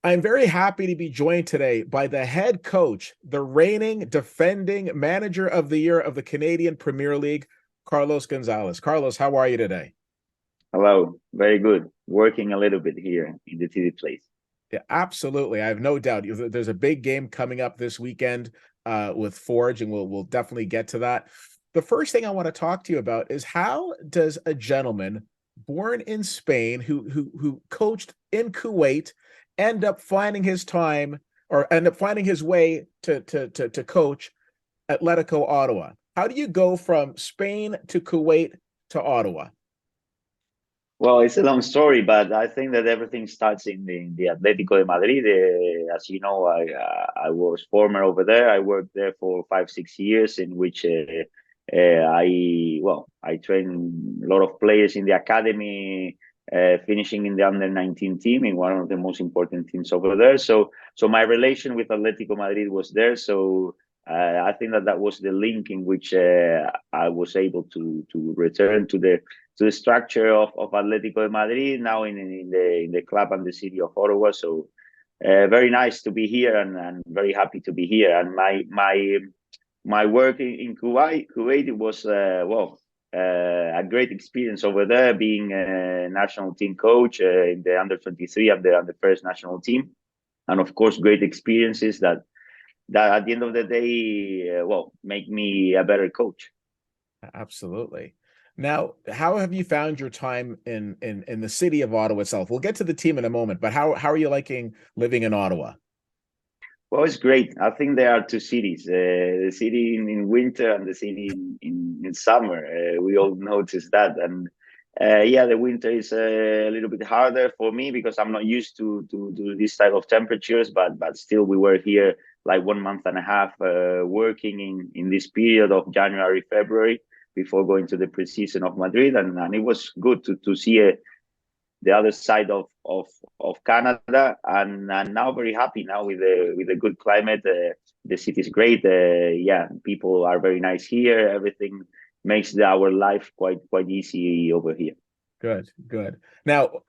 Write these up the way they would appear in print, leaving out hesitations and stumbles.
I'm very happy to be joined today by the head coach, the reigning, defending manager of the year of the Canadian Premier League, Carlos Gonzalez. Carlos, how are you today? Hello, very good. Working a little bit here in the TV place. Yeah, absolutely. I have no doubt. There's a big game coming up this weekend with Forge, and we'll definitely get to that. The first thing I want to talk to you about is how does a gentleman born in Spain who coached in Kuwait end up finding his time or end up finding his way to coach Atletico Ottawa? How do you go from Spain to Kuwait to Ottawa? Well, it's a long story, but I think that everything starts in the Atletico de Madrid. As you know, I was former over there. I worked there for 5 6 years, in which I trained a lot of players in the academy, finishing in the under 19 team in one of the most important teams over there. So my relation with Atletico Madrid was there. So I think that was the link in which I was able to return to the structure of Atletico de Madrid now in the club and the city of Ottawa. So very nice to be here and very happy to be here. And my work in Kuwait was a great experience over there, being a national team coach in the under 23 and the first national team, and of course great experiences that at the end of the day, make me a better coach. Absolutely. Now, how have you found your time in the city of Ottawa itself? We'll get to the team in a moment, but how are you liking living in Ottawa? Well, it's great. I think there are two cities: the city in winter and the city in summer. We all notice that, and yeah, the winter is a little bit harder for me because I'm not used to this type of temperatures. But still, we were here like 1 month and a half working in this period of January, February before going to the preseason of Madrid, and it was good to see the other side of Canada, and now very happy now with the good climate. The city is great. Yeah, people are very nice here. Everything makes our life quite easy over here. Good, good. Now,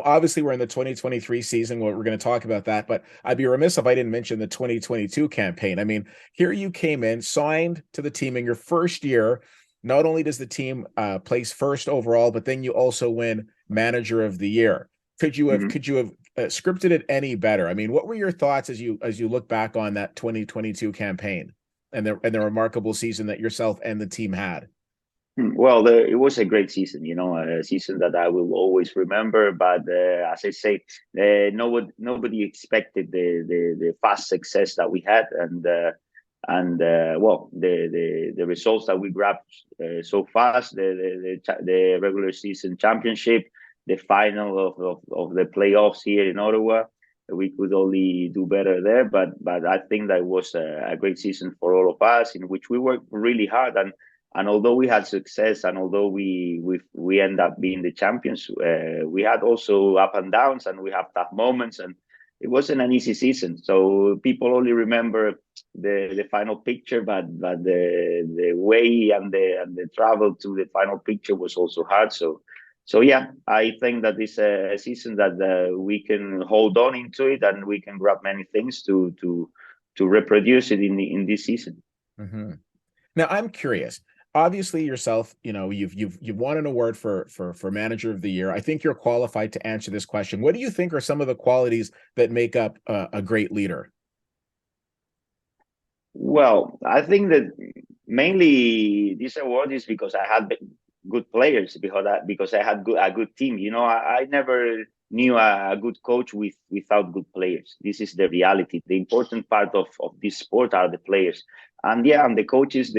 obviously we're in the 2023 season where we're going to talk about that, but I'd be remiss if I didn't mention the 2022 campaign. I mean, here you came in, signed to the team in your first year. Not only does the team place first overall, but then you also win manager of the year. Mhm. Could you have scripted it any better? I mean, what were your thoughts as you look back on that 2022 campaign and the remarkable season that yourself and the team had? Well, it was a great season, a season that I will always remember. But as I say, nobody expected the fast success that we had, and the results that we grabbed so fast, the regular season championship, the final of the playoffs here in Ottawa. We could only do better there, but I think that was a great season for all of us, in which we worked really hard. And although we had success, and although we end up being the champions, we had also up and downs, and we have tough moments, and it wasn't an easy season. So people only remember the final picture, but the way and the travel to the final picture was also hard. So yeah, I think that it's a season that we can hold on into it, and we can grab many things to reproduce it in this season. Mm-hmm. Now, I'm curious. Obviously, yourself, you've won an award for manager of the year. I think you're qualified to answer this question. What do you think are some of the qualities that make up a great leader? Well, I think that mainly this award is because I had good players, because I had a good team. I never knew a good coach without good players. This is the reality. The important part of this sport are the players, and yeah, and the coaches.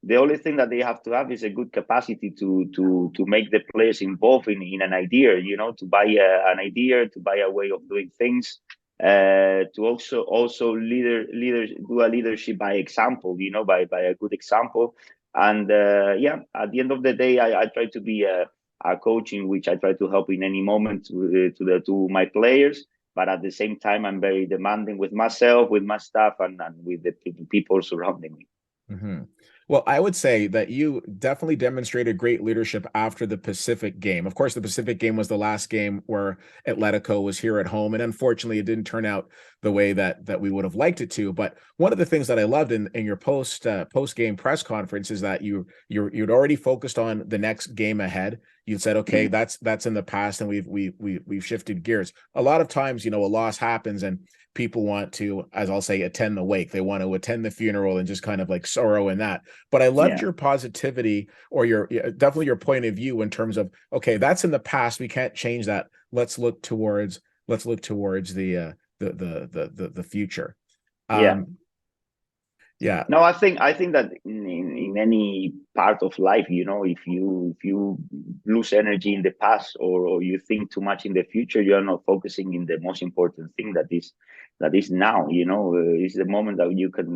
The only thing that they have to have is a good capacity to make the players involved in an idea. To buy an idea, to buy a way of doing things, to also leader do a leadership by example, by a good example. And yeah, at the end of the day, I try to be a coach in which I try to help in any moment to my players, but at the same time I'm very demanding with myself, with my staff, and with the people surrounding me. Mm-hmm. Well, I would say that you definitely demonstrated great leadership after the Pacific game. Of course, the Pacific game was the last game where Atletico was here at home, and unfortunately, it didn't turn out the way that we would have liked it to. But one of the things that I loved in your post game press conference is that you'd already focused on the next game ahead. You said, okay, Mhm. that's in the past, and we've shifted gears. A lot of times, a loss happens, and people want to, as I'll say, attend the wake. They want to attend the funeral and just kind of like sorrow in that. But I loved Yeah, your positivity, or your definitely your point of view in terms of, okay, that's in the past. We can't change that. Let's look towards the future. yeah. Um, yeah, No, I think that in any part of life, if you lose energy in the past, or you think too much in the future, you are not focusing in the most important thing that is now. Is the moment that you can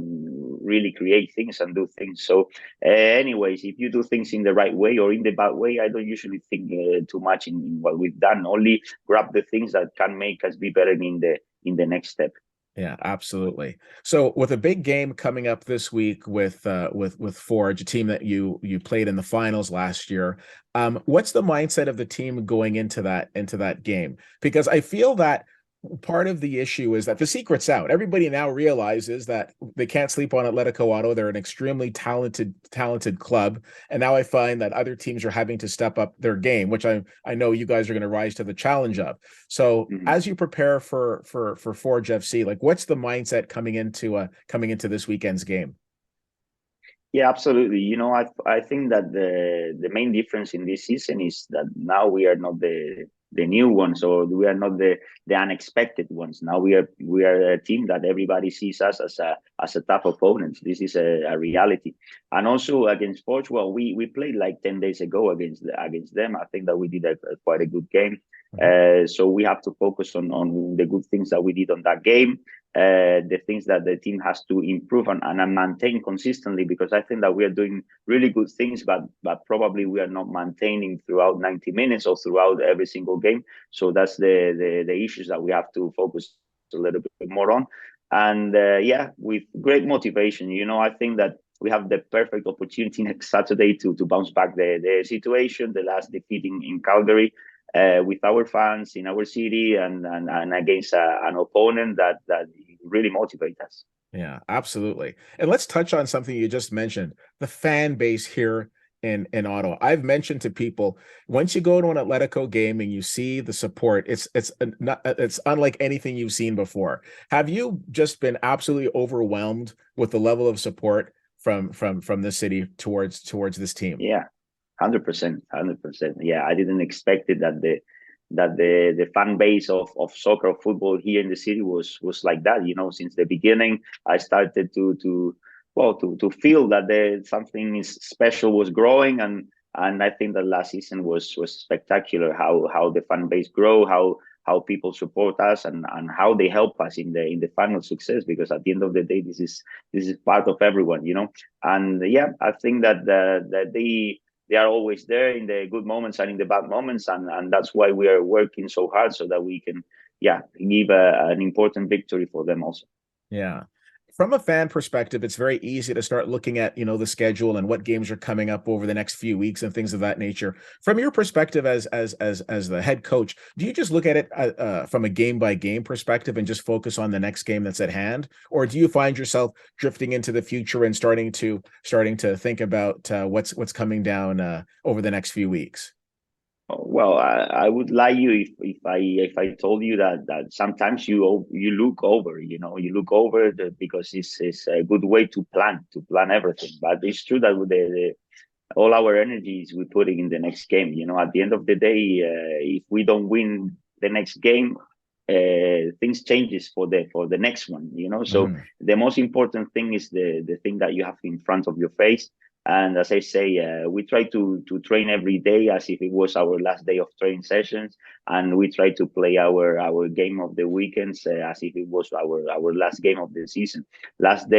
really create things and do things. So, anyways, if you do things in the right way or in the bad way, I don't usually think too much in what we've done. Only grab the things that can make us be better in the next step. yeah, absolutely. So with a big game coming up this week with Forge, a team that you played in the finals last year, what's the mindset of the team going into that game? Because I feel that part of the issue is that the secret's out. Everybody now realizes that they can't sleep on Atletico Ottawa. They're an extremely talented club, and now I find that other teams are having to step up their game, which I know you guys are going to rise to the challenge of. So Mhm. as you prepare for Forge FC, like what's the mindset coming into this weekend's game? Yeah, absolutely. I think that the main difference in this season is that now we are not the new ones, or we are not the unexpected ones. Now we are a team that everybody sees us as a tough opponent. This is a reality. And also against Portugal, we played like 10 days ago against them. I think that we did quite a good game. Mhm. So we have to focus on the good things that we did on that game, the things that the team has to improve and maintain consistently, because I think that we are doing really good things, but probably we are not maintaining throughout 90 minutes or throughout every single game. So that's the issues that we have to focus a little bit more on. And yeah, with great motivation, I think that we have the perfect opportunity next Saturday to bounce back the situation, the last defeat in Calgary, with our fans in our city, and against an opponent that really motivates us. Yeah, absolutely. And let's touch on something you just mentioned, the fan base here in Ottawa. I've mentioned to people, once you go to an Atletico game and you see the support, it's unlike anything you've seen before. Have you just been absolutely overwhelmed with the level of support from this city towards this team? Yeah, 100%, 100%. Yeah, I didn't expect it that the fan base of soccer, of football here in the city was like that. Since the beginning, I started to feel that something is special was growing, and I think that last season was spectacular. How the fan base grow, how people support us, and how they help us in the final success. Because at the end of the day, this is part of everyone. And yeah, I think that they are always there in the good moments and in the bad moments, and that's why we are working so hard, so that we can, yeah, give an important victory for them also. Yeah. From a fan perspective, it's very easy to start looking at, the schedule and what games are coming up over the next few weeks and things of that nature. From your perspective as the head coach, do you just look at it from a game by game perspective and just focus on the next game that's at hand, or do you find yourself drifting into the future and starting to think about what's coming down over the next few weeks? Well, I would lie you if I told you that sometimes you look over, you look over because it's a good way to plan everything. But it's true that with all our energies we put it in the next game. At the end of the day, if we don't win the next game, things changes for the next one. So Mhm. the most important thing is the thing that you have in front of your face. And as I say, we try to train every day as if it was our last day of training sessions, and we try to play our game of the weekends as if it was our last game of the season. Last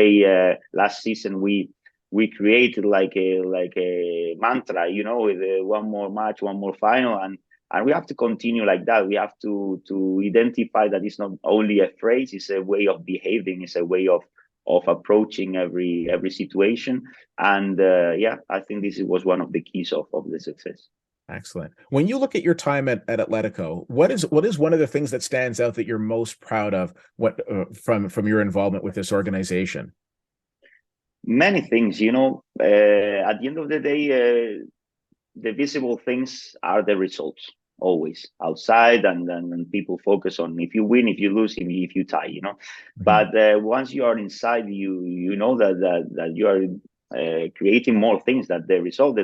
season we created like a mantra, with one more match, one more final, and we have to continue like that. We have to identify that it's not only a phrase; it's a way of behaving, it's a way of approaching every situation. And I think this was one of the keys of the success. Excellent. When you look at your time at Atletico, what is one of the things that stands out that you're most proud of from your involvement with this organization? Many things, at the end of the day, the visible things are the results always outside, and people focus on if you win, if you lose, if you tie, Mhm. But once you are inside, you know that you are creating more things. That the result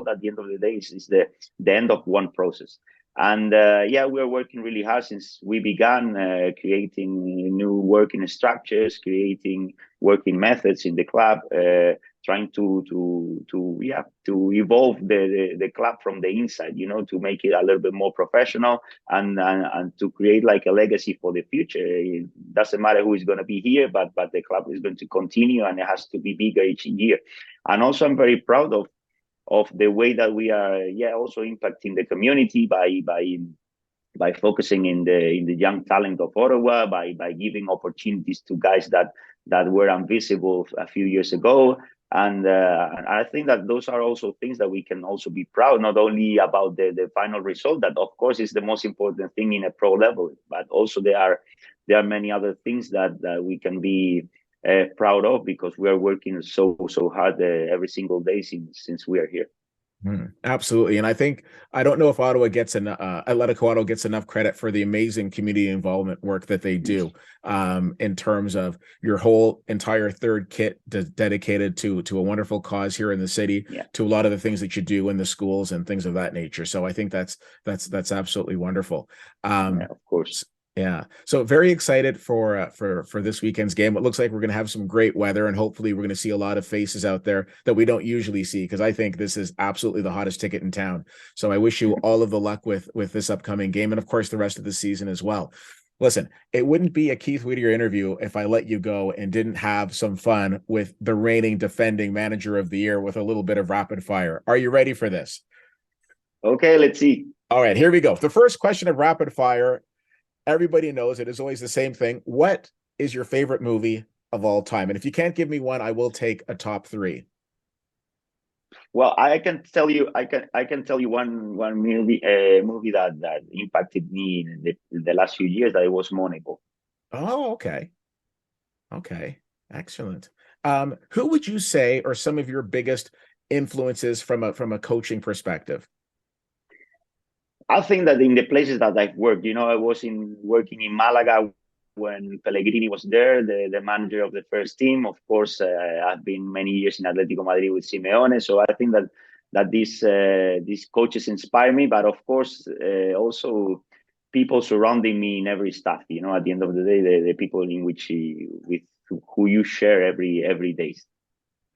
at the end of the day is the end of one process. And we're working really hard since we began creating new working structures, creating working methods in the club, trying to evolve the club from the inside, to make it a little bit more professional, and to create like a legacy for the future. It doesn't matter who is going to be here, but the club is going to continue, and it has to be bigger each year. And also, I'm very proud of the way that we are also impacting the community by focusing in the young talent of Ottawa, by giving opportunities to guys that were invisible a few years ago. And I think that those are also things that we can also be proud, not only about the final result, that of course is the most important thing in a pro level, but also there are many other things that we can be proud of, because we are working so hard every single day since we are here. Absolutely. And I don't know if Atletico Ottawa gets enough credit for the amazing community involvement work that they do, in terms of your whole entire third kit dedicated to a wonderful cause here in the city, Yeah, to a lot of the things that you do in the schools and things of that nature. So I think that's absolutely wonderful. yeah, of course. Yeah. So very excited for this weekend's game. It looks like we're going to have some great weather, and hopefully we're going to see a lot of faces out there that we don't usually see, because I think this is absolutely the hottest ticket in town. So I wish you all of the luck with this upcoming game, and of course the rest of the season as well. Listen, it wouldn't be a Keith Whittier interview if I let you go and didn't have some fun with the reigning defending manager of the year with a little bit of rapid fire. Are you ready for this? Okay, let's see. All right, here we go. The first question of rapid fire, everybody knows it is always the same thing. What is your favorite movie of all time? And if you can't give me one, I will take a top three. Well, I can tell you one movie that impacted me in the last few years. That it was Moneyball. Oh, okay. Okay. Excellent. Who would you say are some of your biggest influences from a coaching perspective? I think that in the places that I've worked, I was working in Malaga when Pellegrini was there, the manager of the first team. Of course, I've been many years in Atletico Madrid with Simeone. So I think that these coaches inspire me. But of course, also people surrounding me in every staff. At the end of the day, the people in which with who you share every day.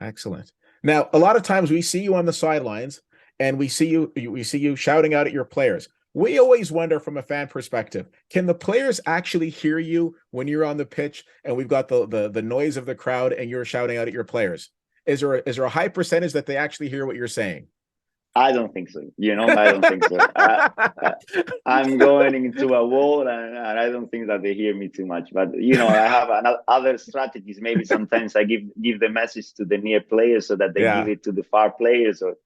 Excellent. Now, a lot of times we see you on the sidelines and we see you shouting out at your players. We always wonder from a fan perspective, can the players actually hear you when you're on the pitch and we've got the noise of the crowd and you're shouting out at your players? Is there a high percentage that they actually hear what you're saying? I don't think so. I don't think so. I'm going into a wall, and I don't think that they hear me too much. But I have other strategies. Maybe sometimes I give the message to the near players so that they give Yeah. it to the far players, or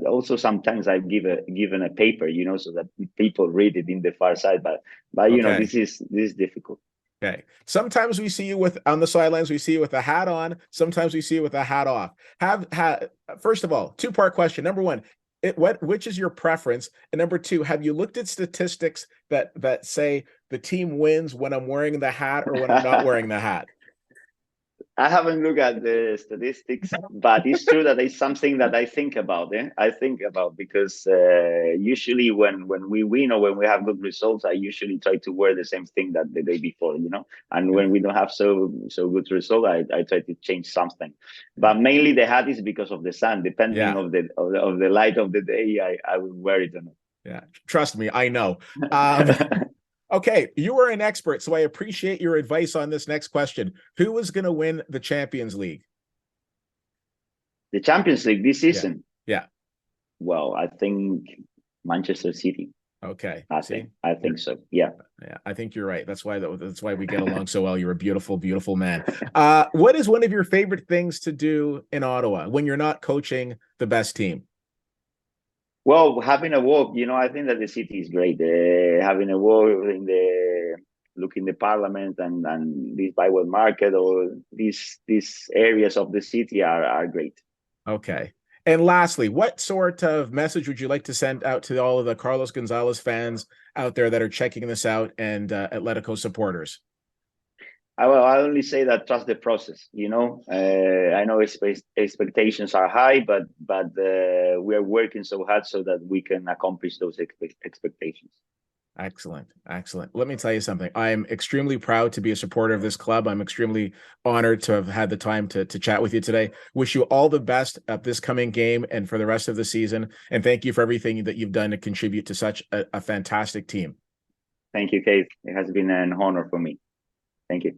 also sometimes I given a paper, so that people read it in the far side. But Okay. this is difficult. Okay. Sometimes we see you on the sidelines, we see you with a hat on. Sometimes we see you with a hat off. First of all, two-part question. Number one, which is your preference? And number two, have you looked at statistics that say the team wins when I'm wearing the hat or when I'm not wearing the hat? I haven't looked at the statistics, but it's true that it's something that I think about. I think about, because usually when we win or when we have good results, I usually try to wear the same thing that the day before, And Yeah. when we don't have so good result, I try to change something. But mainly the hat is because of the sun. Depending Yeah. of the light of the day, I will wear it or not. Yeah. Trust me, I know. Um, Okay, you are an expert, so I appreciate your advice on this next question. Who is going to win the Champions League? The Champions League this Yeah. season. Yeah. Well, I think Manchester City. Okay. See? I think so. Yeah. Yeah, I think you're right. That's why we get along so well. You're a beautiful, beautiful man. What is one of your favorite things to do in Ottawa when you're not coaching the best team? Well, having a walk, I think that the city is great. Having a walk in the look in the parliament and this Bible market or these areas of the city are great. Okay. And lastly, what sort of message would you like to send out to all of the Carlos Gonzalez fans out there that are checking this out and Atletico supporters? I only say that trust the process. I know expectations are high, but we are working so hard so that we can accomplish those expectations. Excellent. Excellent. Let me tell you something. I am extremely proud to be a supporter of this club. I'm extremely honored to have had the time to chat with you today. Wish you all the best at this coming game and for the rest of the season. And thank you for everything that you've done to contribute to such a fantastic team. Thank you, Kate. It has been an honor for me. Thank you.